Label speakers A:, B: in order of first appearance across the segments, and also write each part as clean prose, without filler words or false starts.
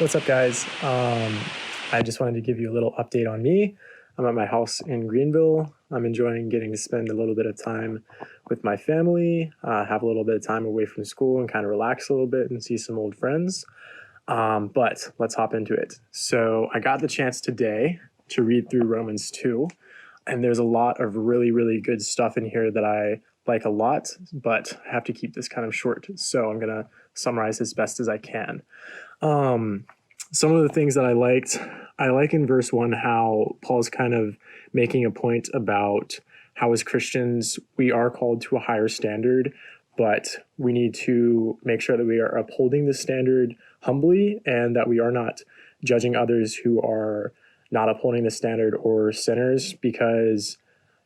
A: What's up, guys? I just wanted to give you a little update on me. I'm at my house in Greenville. I'm enjoying getting to spend a little bit of time with my family, have a little bit of time away from school and kind of relax a little bit and see some old friends. But let's hop into it. So I got the chance today to read through Romans 2, and there's a lot of really, really good stuff in here that I like a lot, but I have to keep this kind of short. So I'm going to summarize as best as I can. Some of the things that I like in verse 1 how Paul's kind of making a point about how as Christians we are called to a higher standard, but we need to make sure that we are upholding the standard humbly and that we are not judging others who are not upholding the standard or sinners. Because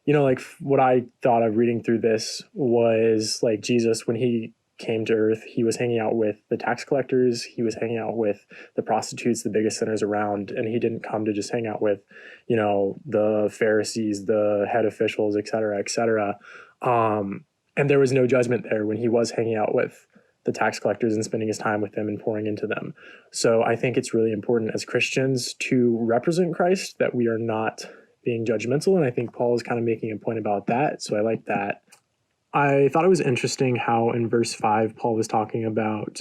A: like what I thought of reading through this was like Jesus, when he came to earth, he was hanging out with the tax collectors, he was hanging out with the prostitutes, the biggest sinners around, and he didn't come to just hang out with the Pharisees, the head officials, et cetera, et cetera. And there was no judgment there when he was hanging out with the tax collectors and spending his time with them and pouring into them. So I think it's really important as Christians to represent Christ, that we are not being judgmental, and I think Paul is kind of making a point about that, so I like that. I thought it was interesting how in verse 5, Paul was talking about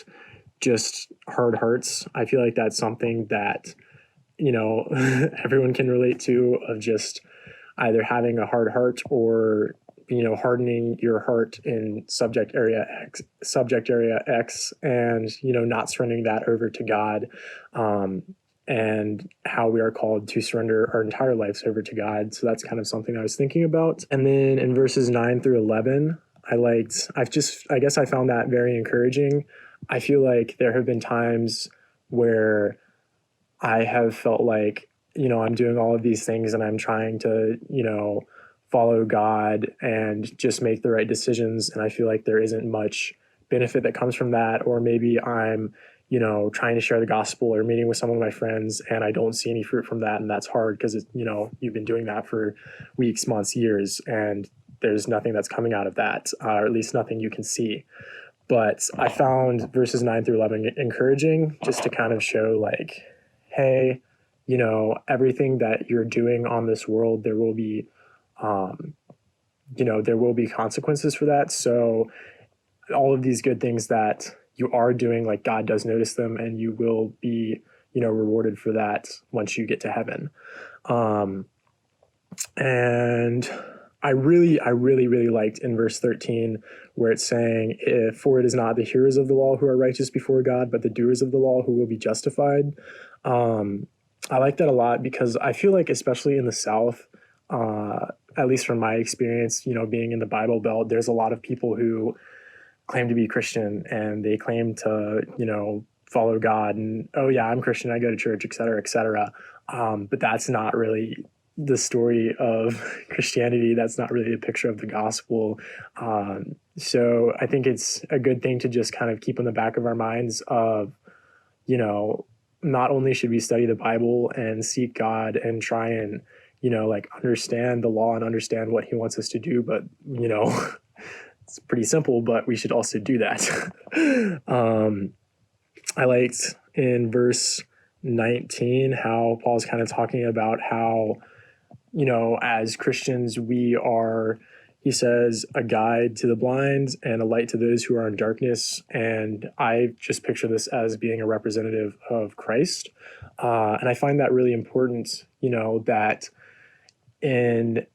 A: just hard hearts. I feel like that's something that, everyone can relate to, of just either having a hard heart or, hardening your heart in subject area X and, not surrendering that over to God. And how we are called to surrender our entire lives over to God. So that's kind of something I was thinking about. And then in verses 9 through 11, I guess I found that very encouraging. I feel like there have been times where I have felt like, I'm doing all of these things and I'm trying to, follow God and just make the right decisions. And I feel like there isn't much benefit that comes from that. Or maybe I'm trying to share the gospel or meeting with some of my friends and I don't see any fruit from that. And that's hard because, you've been doing that for weeks, months, years, and there's nothing that's coming out of that, or at least nothing you can see. But I found verses 9 through 11 encouraging, just to kind of show like, hey, everything that you're doing on this world, there will be, there will be consequences for that. So all of these good things that you are doing, like God does notice them, and you will be, rewarded for that once you get to heaven. And I really liked in verse 13 where it's saying, for it is not the hearers of the law who are righteous before God, but the doers of the law who will be justified. I like that a lot because I feel like, especially in the South, at least from my experience, being in the Bible Belt, there's a lot of people who claim to be Christian and they claim to, follow God and, oh yeah, I'm Christian, I go to church, et cetera, et cetera. But that's not really the story of Christianity. That's not really a picture of the gospel. So I think it's a good thing to just kind of keep in the back of our minds of, not only should we study the Bible and seek God and try and, understand the law and understand what he wants us to do, but, it's pretty simple, but we should also do that. I liked in verse 19 how Paul's kind of talking about how, as Christians, we are, he says, a guide to the blind and a light to those who are in darkness. And I just picture this as being a representative of Christ. And I find that really important, that in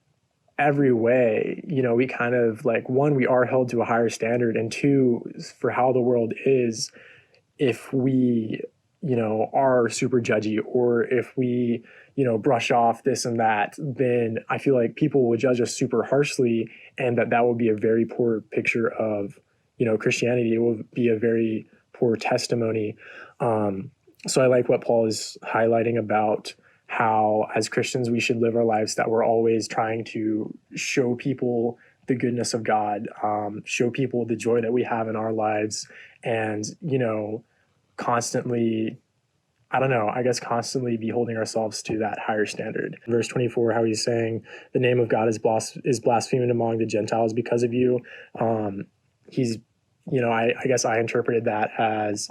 A: every way, we kind of like, one, we are held to a higher standard, and two, for how the world is, if we, are super judgy, or if we, brush off this and that, then I feel like people will judge us super harshly, and that will be a very poor picture of, Christianity. It will be a very poor testimony. So I like what Paul is highlighting about how as Christians we should live our lives that we're always trying to show people the goodness of God, show people the joy that we have in our lives, and, constantly, constantly be holding ourselves to that higher standard. In verse 24, how he's saying the name of God is blasphemed among the Gentiles because of you. He's, I guess I interpreted that as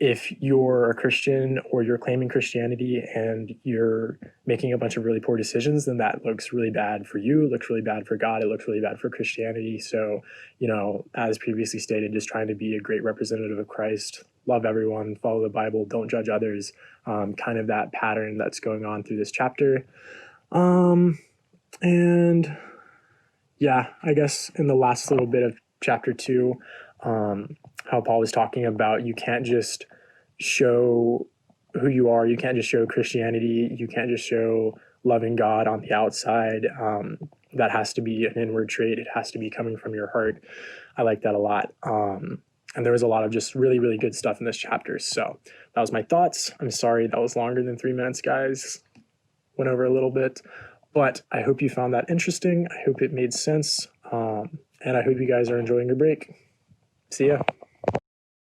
A: if you're a Christian or you're claiming Christianity and you're making a bunch of really poor decisions, then that looks really bad for you. It looks really bad for God. It looks really bad for Christianity. So, as previously stated, just trying to be a great representative of Christ, love everyone, follow the Bible, don't judge others, kind of that pattern that's going on through this chapter. And yeah, I guess in the last little bit of chapter 2, how Paul was talking about you can't just show who you are. You can't just show Christianity. You can't just show loving God on the outside. That has to be an inward trait. It has to be coming from your heart. I like that a lot. And there was a lot of just really, really good stuff in this chapter. So that was my thoughts. I'm sorry that was longer than 3 minutes, guys. Went over a little bit. But I hope you found that interesting. I hope it made sense. And I hope you guys are enjoying your break. See ya.